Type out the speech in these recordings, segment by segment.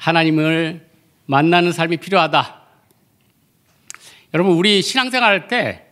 하나님을 만나는 삶이 필요하다. 여러분, 우리 신앙생활 할 때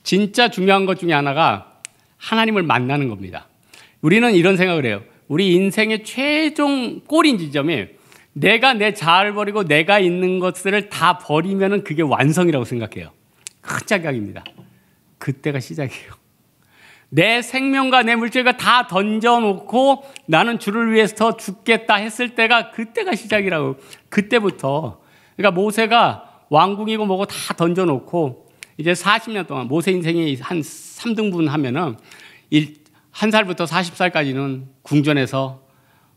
진짜 중요한 것 중에 하나가 하나님을 만나는 겁니다. 우리는 이런 생각을 해요. 우리 인생의 최종 골인 지점이 내가 내 자아를 버리고 내가 있는 것들을 다 버리면 그게 완성이라고 생각해요. 큰 착각입니다. 그때가 시작이에요. 내 생명과 내 물질과 다 던져놓고 나는 주를 위해서 죽겠다 했을 때가 그때가 시작이라고. 그때부터. 그러니까 모세가 왕궁이고 뭐고 다 던져놓고 이제 40년 동안 모세 인생이 한 3등분 하면은 1살부터 40살까지는 궁전에서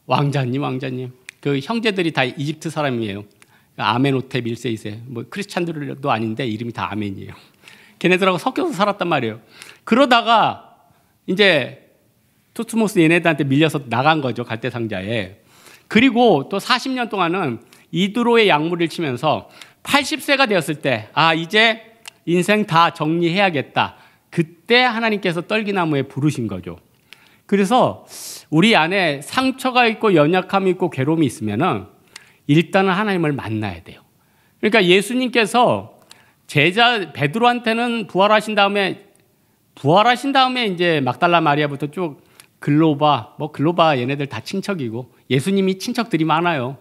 왕자님 그 형제들이 다 이집트 사람이에요. 아멘호테 밀세이세 뭐 크리스찬들도 아닌데 이름이 다 아멘이에요. 걔네들하고 섞여서 살았단 말이에요. 그러다가 이제 투트모스 얘네들한테 밀려서 나간 거죠. 갈대상자에. 그리고 또 40년 동안은 이드로의 약물을 치면서 80세가 되었을 때 이제 인생 다 정리해야겠다. 그때 하나님께서 떨기나무에 부르신 거죠. 그래서 우리 안에 상처가 있고 연약함이 있고 괴로움이 있으면은 일단은 하나님을 만나야 돼요. 그러니까 예수님께서 제자 베드로한테는 부활하신 다음에 이제 막달라 마리아부터 쭉 글로바 얘네들 다 친척이고 예수님이 친척들이 많아요.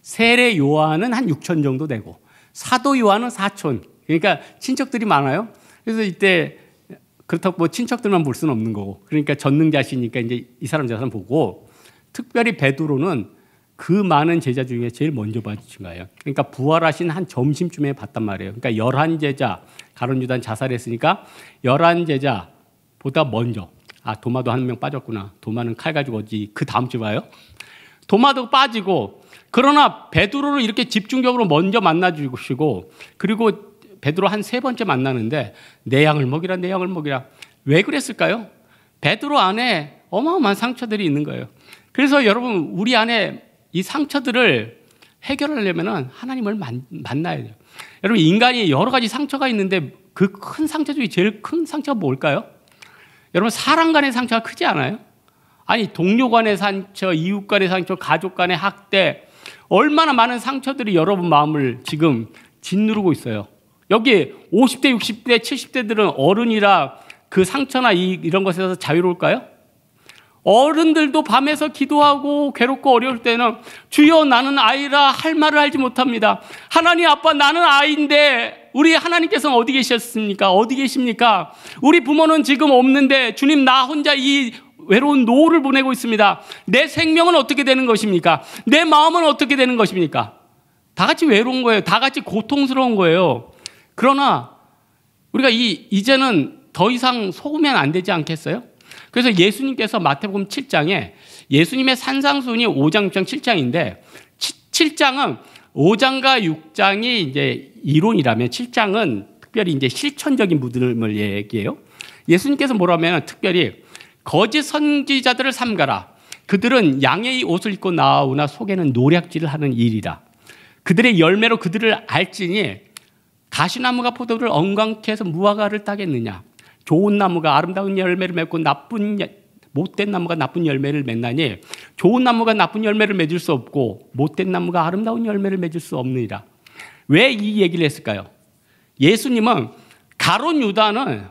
세례 요한은 한 6천 정도 되고 사도 요한은 4천. 그러니까 친척들이 많아요. 그래서 이때 그렇다고 뭐 친척들만 볼 수는 없는 거고. 그러니까 전능자시니까 이제 이 사람 저 사람 보고 특별히 베드로는 그 많은 제자 중에 제일 먼저 봐주신 거예요. 그러니까 부활하신 한 점심쯤에 봤단 말이에요. 그러니까 11제자, 가룟 유다는 자살했으니까 11제자보다 먼저. 도마도 한 명 빠졌구나. 도마는 칼 가지고 어디 그 다음 주 봐요. 도마도 빠지고 그러나 베드로를 이렇게 집중적으로 먼저 만나주시고 그리고 베드로 한 3번째 만나는데 내 양을 먹이라. 왜 그랬을까요? 베드로 안에 어마어마한 상처들이 있는 거예요. 그래서 여러분 우리 안에 이 상처들을 해결하려면 하나님을 만나야 돼요. 여러분 인간이 여러 가지 상처가 있는데 그 큰 상처 중에 제일 큰 상처가 뭘까요? 여러분 사람 간의 상처가 크지 않아요? 아니 동료 간의 상처, 이웃 간의 상처, 가족 간의 학대 얼마나 많은 상처들이 여러분 마음을 지금 짓누르고 있어요. 여기 50대, 60대, 70대들은 어른이라 그 상처나 이런 것에서 자유로울까요? 어른들도 밤에서 기도하고 괴롭고 어려울 때는 주여 나는 아이라 할 말을 알지 못합니다. 하나님 아빠 나는 아이인데 우리 하나님께서는 어디 계셨습니까? 어디 계십니까? 우리 부모는 지금 없는데 주님 나 혼자 이 외로운 노후를 보내고 있습니다. 내 생명은 어떻게 되는 것입니까? 내 마음은 어떻게 되는 것입니까? 다 같이 외로운 거예요. 다 같이 고통스러운 거예요. 그러나 우리가 이제는 더 이상 속으면 안 되지 않겠어요? 그래서 예수님께서 마태복음 7장에 예수님의 산상수훈이 5장, 6장, 7장인데 7장은 5장과 6장이 이제 이론이라면 7장은 특별히 이제 실천적인 믿음을 얘기해요. 예수님께서 뭐라면 특별히 거짓 선지자들을 삼가라. 그들은 양의 옷을 입고 나오나 속에는 노략질을 하는 일이라. 그들의 열매로 그들을 알지니 가시나무가 포도를 엉겅케 해서 무화과를 따겠느냐. 좋은 나무가 아름다운 열매를 맺고 못된 나무가 나쁜 열매를 맺나니 좋은 나무가 나쁜 열매를 맺을 수 없고 못된 나무가 아름다운 열매를 맺을 수 없느니라. 왜 이 얘기를 했을까요? 예수님은 가룟 유다는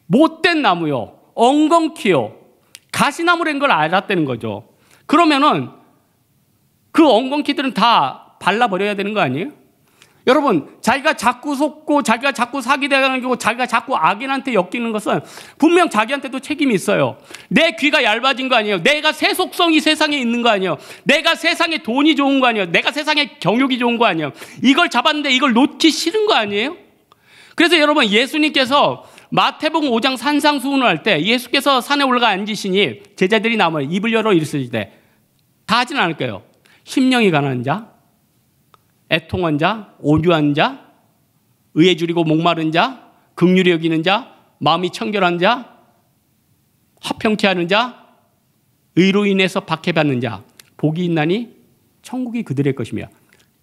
못된 나무요, 엉겅퀴요, 가시나무라는 걸 알았다는 거죠. 그러면은 그 엉겅퀴들은 다 발라버려야 되는 거 아니에요? 여러분, 자기가 자꾸 속고 자기가 자꾸 사기당하고 자기가 자꾸 악인한테 엮이는 것은 분명 자기한테도 책임이 있어요. 내 귀가 얇아진 거 아니에요. 내가 세속성이 세상에 있는 거 아니에요. 내가 세상에 돈이 좋은 거 아니에요. 내가 세상에 경욕이 좋은 거 아니에요. 이걸 잡았는데 이걸 놓기 싫은 거 아니에요? 그래서 여러분 예수님께서 마태복음 5장 산상수훈을 할 때 예수께서 산에 올라가 앉으시니 제자들이 나와요. 입을 열어 이르시되 다 하진 않을 거예요. 심령이 가난한 자, 애통한 자, 온유한 자, 의에 줄이고 목마른 자, 긍휼히 여기는 자, 마음이 청결한 자, 화평케 하는 자, 의로 인해서 박해받는 자, 복이 있나니 천국이 그들의 것이며.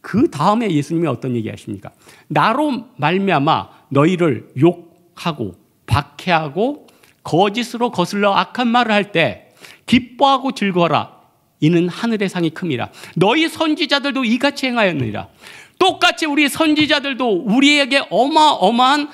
그 다음에 예수님이 어떤 얘기 하십니까? 나로 말미암아 너희를 욕하고 박해하고 거짓으로 거슬러 악한 말을 할 때 기뻐하고 즐거워라. 이는 하늘의 상이 큼이라. 너희 선지자들도 이같이 행하였느니라. 똑같이 우리 선지자들도 우리에게 어마어마한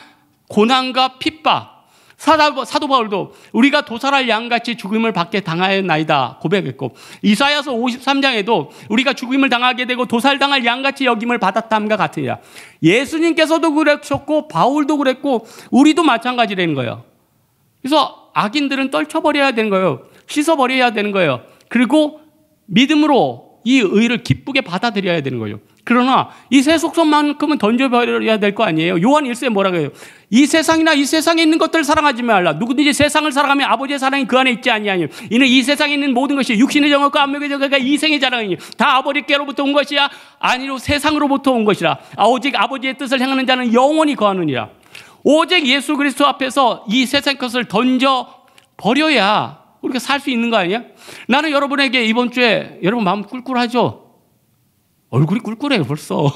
고난과 핍박, 사도 바울도 우리가 도살할 양같이 죽임을 받게 당하였나이다 고백했고, 이사야서 53장에도 우리가 죽임을 당하게 되고 도살당할 양같이 여김을 받았다함과 같으니라. 예수님께서도 그랬었고 바울도 그랬고 우리도 마찬가지라는 거예요. 그래서 악인들은 떨쳐버려야 되는 거예요. 씻어버려야 되는 거예요. 그리고 믿음으로 이 의를 기쁘게 받아들여야 되는 거예요. 그러나 이 세속성만큼은 던져버려야 될 거 아니에요. 요한 1서에 뭐라고 해요? 이 세상이나 이 세상에 있는 것들을 사랑하지 말라. 누구든지 세상을 사랑하면 아버지의 사랑이 그 안에 있지 아니하니 이는 이 세상에 있는 모든 것이 육신의 정욕과 안목의 정욕과 이생의 자랑이니 다 아버지께로부터 온 것이야 아니로 세상으로부터 온 것이라. 오직 아버지의 뜻을 행하는 자는 영원히 거하느니라. 오직 예수 그리스도 앞에서 이 세상 것을 던져버려야 우리가 살 수 있는 거 아니야? 나는 여러분에게 이번 주에 여러분 마음 꿀꿀하죠? 얼굴이 꿀꿀해요 벌써.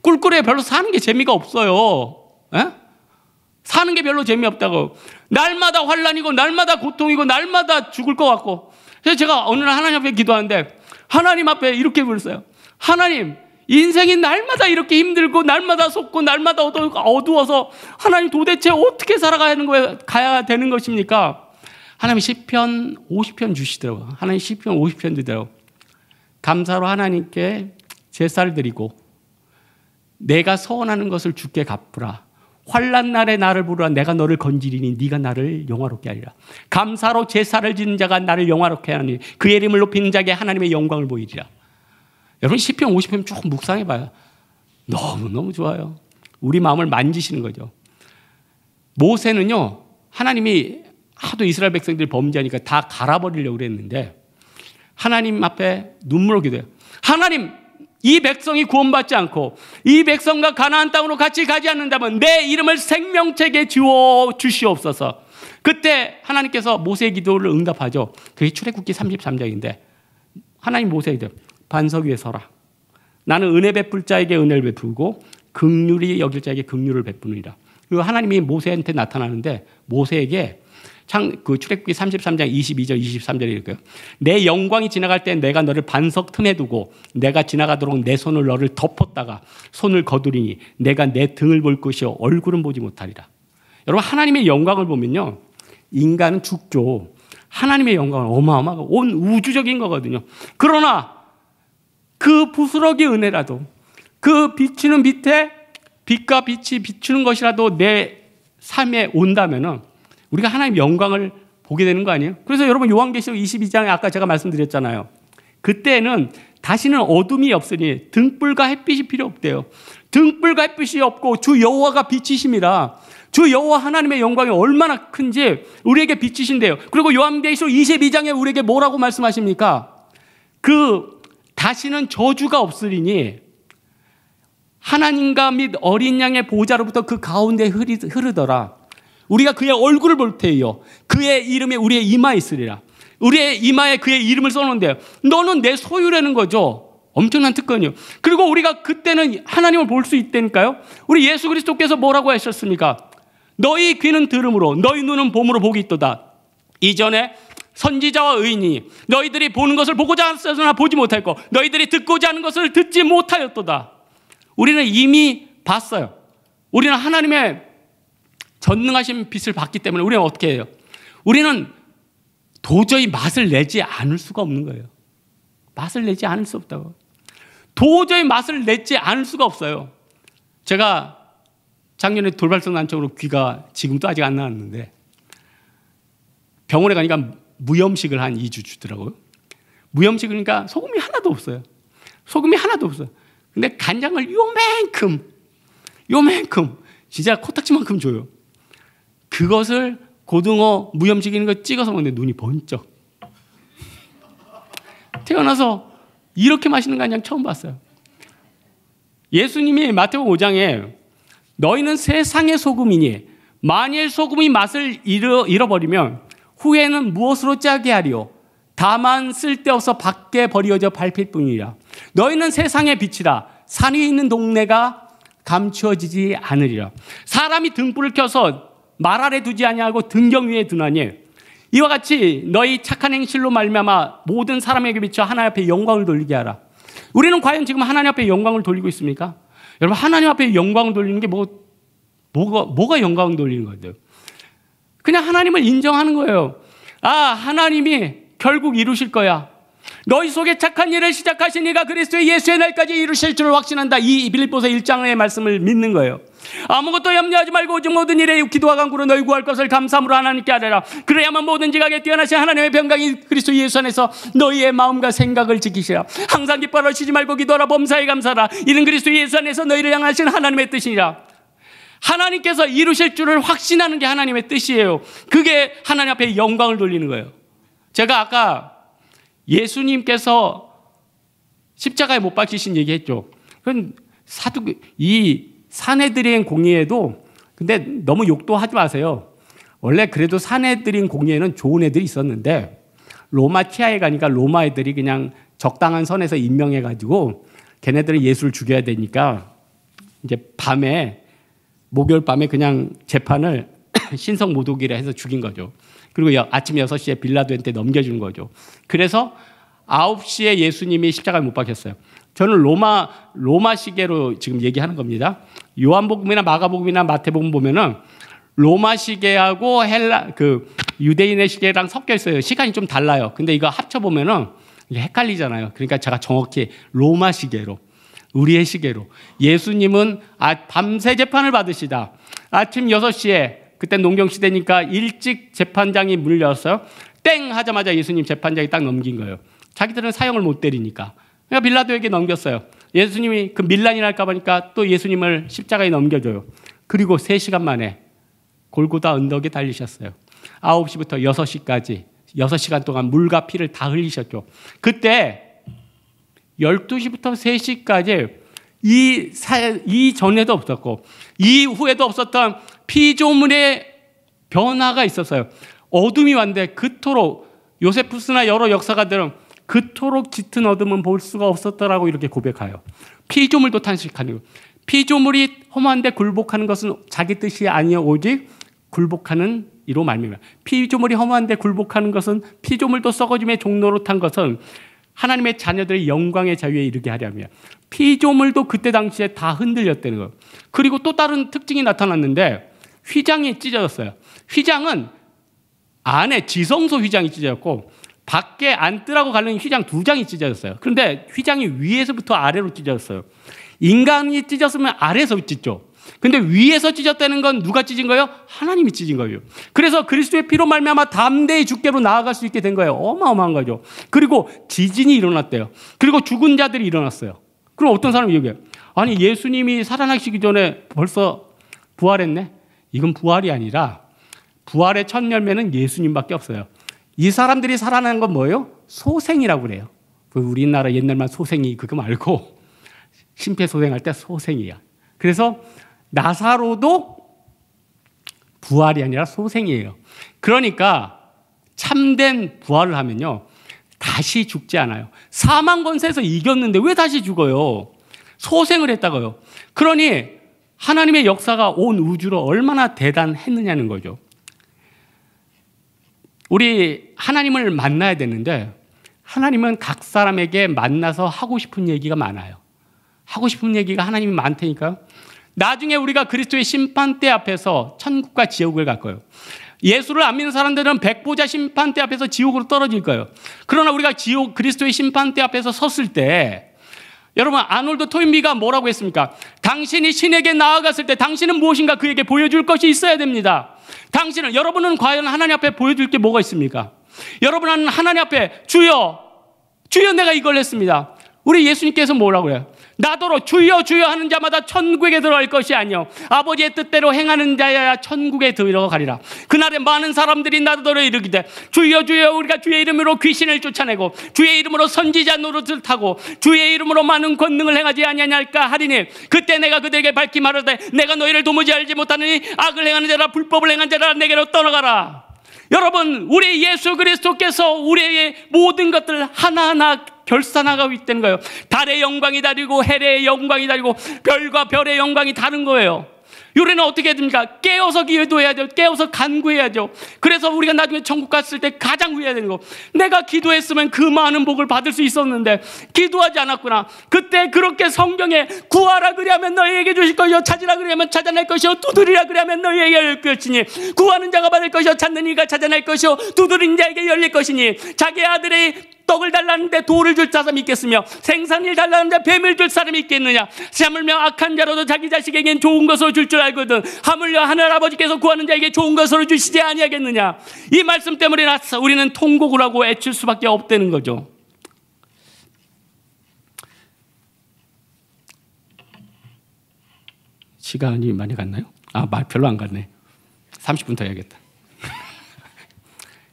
꿀꿀해. 별로 사는 게 재미가 없어요. 에? 사는 게 별로 재미없다고. 날마다 환난이고 날마다 고통이고 날마다 죽을 것 같고. 그래서 제가 어느 날 하나님 앞에 기도하는데 하나님 앞에 이렇게 불렀어요. 하나님, 인생이 날마다 이렇게 힘들고 날마다 속고 날마다 어두워서 하나님 도대체 어떻게 가야 되는 것입니까? 하나님이 시편 50편 주시더라고요. 하나님 시편 50편 주더라고요. 감사로 하나님께 제사를 드리고 내가 서원하는 것을 주께 갚으라. 환난 날에 나를 부르라. 내가 너를 건지리니 네가 나를 영화롭게 하리라. 감사로 제사를 지는 자가 나를 영화롭게 하니 그의 이름을 높이는 자에게 하나님의 영광을 보이리라. 여러분 시편 50편 조금 묵상해봐요. 너무너무 좋아요. 우리 마음을 만지시는 거죠. 모세는요, 하나님이 하도 이스라엘 백성들이 범죄하니까 다 갈아버리려고 그랬는데 하나님 앞에 눈물로 기도해요. 하나님, 이 백성이 구원받지 않고 이 백성과 가나안 땅으로 같이 가지 않는다면 내 이름을 생명책에 지워 주시옵소서. 그때 하나님께서 모세의 기도를 응답하죠. 그게 출애굽기 33장인데 하나님 모세에게 반석 위에 서라. 나는 은혜 베풀 자에게 은혜를 베풀고 긍휼히 여길 자에게 긍휼을 베푸느니라. 그리고 하나님이 모세한테 나타나는데 모세에게 그 출애굽기 33장 22절 23절에 이렇게요. 내 영광이 지나갈 때 내가 너를 반석 틈에 두고 내가 지나가도록 내 손을 너를 덮었다가 손을 거두리니 내가 내 등을 볼 것이요 얼굴은 보지 못하리라. 여러분 하나님의 영광을 보면요, 인간은 죽죠. 하나님의 영광은 어마어마하고 온 우주적인 거거든요. 그러나 그 부스러기 은혜라도 그 비치는 빛에 빛과 빛이 비추는 것이라도 내 삶에 온다면은 우리가 하나님의 영광을 보게 되는 거 아니에요? 그래서 여러분 요한계시록 22장에 아까 제가 말씀드렸잖아요. 그때는 다시는 어둠이 없으니 등불과 햇빛이 필요 없대요. 등불과 햇빛이 없고 주 여호와가 빛이심이라. 주 여호와 하나님의 영광이 얼마나 큰지 우리에게 비치신대요. 그리고 요한계시록 22장에 우리에게 뭐라고 말씀하십니까? 다시는 저주가 없으리니 하나님과 및 어린 양의 보좌로부터 그 가운데 흐르더라. 우리가 그의 얼굴을 볼 때요 그의 이름이 우리의 이마에 있으리라. 우리의 이마에 그의 이름을 써놓은데요. 너는 내 소유라는 거죠. 엄청난 특권이요. 그리고 우리가 그때는 하나님을 볼 수 있다니까요. 우리 예수 그리스도께서 뭐라고 하셨습니까? 너희 귀는 들음으로 너희 눈은 봄으로 복이 있도다. 이전에 선지자와 의인이 너희들이 보는 것을 보고자 하였으나 보지 못하였고 너희들이 듣고자 하는 것을 듣지 못하였도다. 우리는 이미 봤어요. 우리는 하나님의 전능하신 빛을 봤기 때문에 우리는 어떻게 해요? 우리는 도저히 맛을 내지 않을 수가 없는 거예요. 맛을 내지 않을 수 없다고. 도저히 맛을 내지 않을 수가 없어요. 제가 작년에 돌발성 난청으로 귀가 지금도 아직 안 나왔는데 병원에 가니까 무염식을 한 2주 주더라고요. 무염식이니까 소금이 하나도 없어요. 소금이 하나도 없어요. 근데 간장을 요만큼 진짜 코딱지만큼 줘요. 그것을 고등어 무염식인 거 찍어서 먹는데 눈이 번쩍. 태어나서 이렇게 맛있는 간장 처음 봤어요. 예수님이 마태복음 5장에 너희는 세상의 소금이니 만일 소금이 맛을 잃어버리면 후에는 무엇으로 짜게 하리요? 다만 쓸데없어 밖에 버려져 밟힐 뿐이라. 너희는 세상의 빛이라. 산 위에 있는 동네가 감추어지지 않으리라. 사람이 등불을 켜서 말 아래 두지 아니하고 등경 위에 두나니 이와 같이 너희 착한 행실로 말미암아 모든 사람에게 비춰 하나님 앞에 영광을 돌리게 하라. 우리는 과연 지금 하나님 앞에 영광을 돌리고 있습니까? 여러분, 하나님 앞에 영광을 돌리는 게 뭐가 영광을 돌리는 거예요? 그냥 하나님을 인정하는 거예요. 아, 하나님이 결국 이루실 거야. 너희 속에 착한 일을 시작하신 이가 그리스도의 예수의 날까지 이루실 줄을 확신한다. 이 빌립보서 1장의 말씀을 믿는 거예요. 아무것도 염려하지 말고 오직 모든 일에 기도와 간구로 너희 구할 것을 감사함으로 하나님께 아뢰라. 그래야만 모든 지각에 뛰어나신 하나님의 평강이 그리스도 예수 안에서 너희의 마음과 생각을 지키시라. 항상 기뻐하라. 쉬지 말고 기도하라. 범사에 감사하라. 이는 그리스도 예수 안에서 너희를 향하신 하나님의 뜻이니라. 하나님께서 이루실 줄을 확신하는 게 하나님의 뜻이에요. 그게 하나님 앞에 영광을 돌리는 거예요. 제가 아까 예수님께서 십자가에 못 박히신 얘기했죠. 그건 이 산헤드린 공의회도, 근데 너무 욕도 하지 마세요. 원래 그래도 산헤드린 공의회는 좋은 애들이 있었는데 로마 치하에 가니까 로마 애들이 그냥 적당한 선에서 임명해가지고 걔네들은 예수를 죽여야 되니까 이제 목요일 밤에 그냥 재판을 신성 모독이라 해서 죽인 거죠. 그리고 아침 6시에 빌라도한테 넘겨주는 거죠. 그래서 9시에 예수님이 십자가에 못 박혔어요. 저는 로마 시계로 지금 얘기하는 겁니다. 요한복음이나 마가복음이나 마태복음 보면은 로마 시계하고 유대인의 시계랑 섞여 있어요. 시간이 좀 달라요. 근데 이거 합쳐 보면은 헷갈리잖아요. 그러니까 제가 정확히 로마 시계로, 우리의 시계로, 예수님은 밤새 재판을 받으시다. 아침 6시에, 그때 농경시대니까 일찍 재판장이 문을 열었어요. 땡 하자마자 예수님 재판장이 딱 넘긴 거예요. 자기들은 사형을 못 때리니까. 그러니까 빌라도에게 넘겼어요. 예수님이 그 밀란이 날까 보니까 또 예수님을 십자가에 넘겨줘요. 그리고 3시간 만에 골고다 언덕에 달리셨어요. 9시부터 6시까지 6시간 동안 물과 피를 다 흘리셨죠. 그때 12시부터 3시까지 이 전에도 없었고 이후에도 없었던 피조물의 변화가 있었어요. 어둠이 왔는데 그토록, 요세푸스나 여러 역사가들은 그토록 짙은 어둠은 볼 수가 없었더라고 이렇게 고백해요. 피조물도 탄식하는 거. 피조물이 험한데 굴복하는 것은 자기 뜻이 아니요 오직 굴복하는 이로 말미암아. 피조물이 험한데 굴복하는 것은, 피조물도 썩어짐의 종로로 탄 것은 하나님의 자녀들의 영광의 자유에 이르게 하려며. 피조물도 그때 당시에 다 흔들렸다는 거예요. 그리고 또 다른 특징이 나타났는데 휘장이 찢어졌어요. 휘장은 안에 지성소 휘장이 찢어졌고 밖에 안뜰하고 가는 휘장 2장이 찢어졌어요. 그런데 휘장이 위에서부터 아래로 찢어졌어요. 인간이 찢었으면 아래에서 찢죠. 근데 위에서 찢었다는 건 누가 찢은 거예요? 하나님이 찢은 거예요. 그래서 그리스도의 피로 말미암아 담대히 주께로 나아갈 수 있게 된 거예요. 어마어마한 거죠. 그리고 지진이 일어났대요. 그리고 죽은 자들이 일어났어요. 그럼 어떤 사람이 얘기해요? 아니, 예수님이 살아나시기 전에 벌써 부활했네? 이건 부활이 아니라 부활의 첫 열매는 예수님밖에 없어요. 이 사람들이 살아나는 건 뭐예요? 소생이라고 그래요. 우리나라 옛날만 소생이 그거 말고 심폐소생할 때 소생이야. 그래서 나사로도 부활이 아니라 소생이에요. 그러니까 참된 부활을 하면요, 다시 죽지 않아요. 사망 권세에서 이겼는데 왜 다시 죽어요? 소생을 했다고요. 그러니 하나님의 역사가 온 우주로 얼마나 대단했느냐는 거죠. 우리 하나님을 만나야 되는데 하나님은 각 사람에게 만나서 하고 싶은 얘기가 많아요. 하고 싶은 얘기가 하나님이 많다니까요. 나중에 우리가 그리스도의 심판대 앞에서 천국과 지옥을 갈 거예요. 예수를 안 믿는 사람들은 백보자 심판대 앞에서 지옥으로 떨어질 거예요. 그러나 우리가 그리스도의 심판대 앞에서 섰을 때, 여러분, 아놀드 토인비가 뭐라고 했습니까? 당신이 신에게 나아갔을 때 당신은 무엇인가 그에게 보여줄 것이 있어야 됩니다. 여러분은 과연 하나님 앞에 보여줄 게 뭐가 있습니까? 여러분은 하나님 앞에 주여 내가 이걸 했습니다. 우리 예수님께서 뭐라고 그래요? 나더러 주여 주여 하는 자마다 천국에 들어갈 것이 아니요 아버지의 뜻대로 행하는 자야 천국에 들어가리라. 그날에 많은 사람들이 나더러 이르기되 주여 주여 우리가 주의 이름으로 귀신을 쫓아내고 주의 이름으로 선지자 노릇을 타고 주의 이름으로 많은 권능을 행하지 아니하냐니까 하리니 그때 내가 그들에게 밝히 말하되 내가 너희를 도무지 알지 못하느니 악을 행하는 자라 불법을 행한 자라 내게로 떠나가라. 여러분, 우리 예수 그리스도께서 우리의 모든 것들 하나하나 결산하고 있다는 거예요. 달의 영광이 다르고 해의 영광이 다르고 별과 별의 영광이 다른 거예요. 우리는 어떻게 해야 됩니까? 깨어서 기도해야죠. 깨어서 간구해야죠. 그래서 우리가 나중에 천국 갔을 때 가장 후회해야 되는 거, 내가 기도했으면 그 많은 복을 받을 수 있었는데 기도하지 않았구나. 그때 그렇게 성경에 구하라 그리하면 너희에게 주실 것이요, 찾으라 그리하면 찾아낼 것이요, 두드리라 그리하면 너희에게 열릴 것이니, 구하는 자가 받을 것이요, 찾는 이가 찾아낼 것이요, 두드리는 자에게 열릴 것이니, 자기 아들의 떡을 달라는데 돌을 줄 사람이 있겠으며 생선을 달라는데 뱀을 줄 사람이 있겠느냐. 하물며 악한 자로도 자기 자식에겐 좋은 것으로 줄 줄 알거든 하물며 하늘아버지께서 구하는 자에게 좋은 것으로 주시지 아니하겠느냐. 이 말씀 때문에 우리는 통곡을 하고 애칠 수밖에 없다는 거죠. 시간이 많이 갔나요? 말 별로 안 갔네. 30분 더 해야겠다.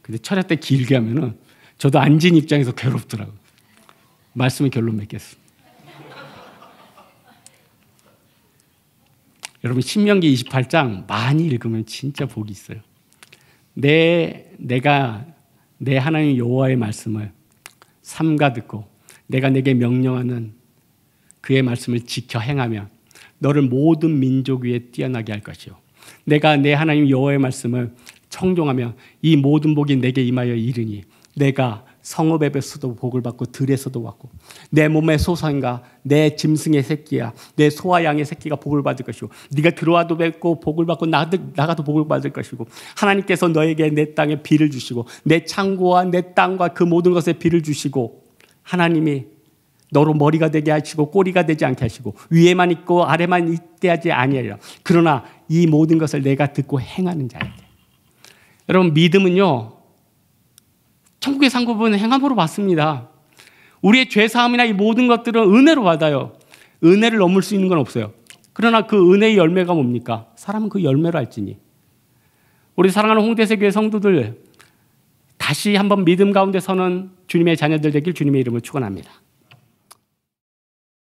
근데 철야 때 길게 하면은 저도 앉은 입장에서 괴롭더라고요. 말씀의 결론 맺겠습니다. 여러분, 신명기 28장 많이 읽으면 진짜 복이 있어요. 내가 내 하나님 여호와의 말씀을 삼가 듣고 내가 내게 명령하는 그의 말씀을 지켜 행하면 너를 모든 민족 위에 뛰어나게 할 것이요, 내가 내 하나님 여호와의 말씀을 청종하면 이 모든 복이 내게 임하여 이르니 내가 성읍에서도 복을 받고 들에서도 받고 내 몸의 소성과 내 짐승의 새끼야 내 소와 양의 새끼가 복을 받을 것이고 네가 들어와도 뵙고 복을 받고 나가도 복을 받을 것이고 하나님께서 너에게 내 땅에 비를 주시고 내 창고와 내 땅과 그 모든 것에 비를 주시고 하나님이 너로 머리가 되게 하시고 꼬리가 되지 않게 하시고 위에만 있고 아래만 있게 하지 아니하리라. 그러나 이 모든 것을 내가 듣고 행하는 자에게. 여러분, 믿음은요, 천국의 상급은 행함으로 받습니다. 우리의 죄사함이나 이 모든 것들은 은혜로 받아요. 은혜를 넘을 수 있는 건 없어요. 그러나 그 은혜의 열매가 뭡니까? 사람은 그 열매로 알지니. 우리 사랑하는 홍대세 교회 성도들, 다시 한번 믿음 가운데 서는 주님의 자녀들 되길 주님의 이름으로 축원합니다.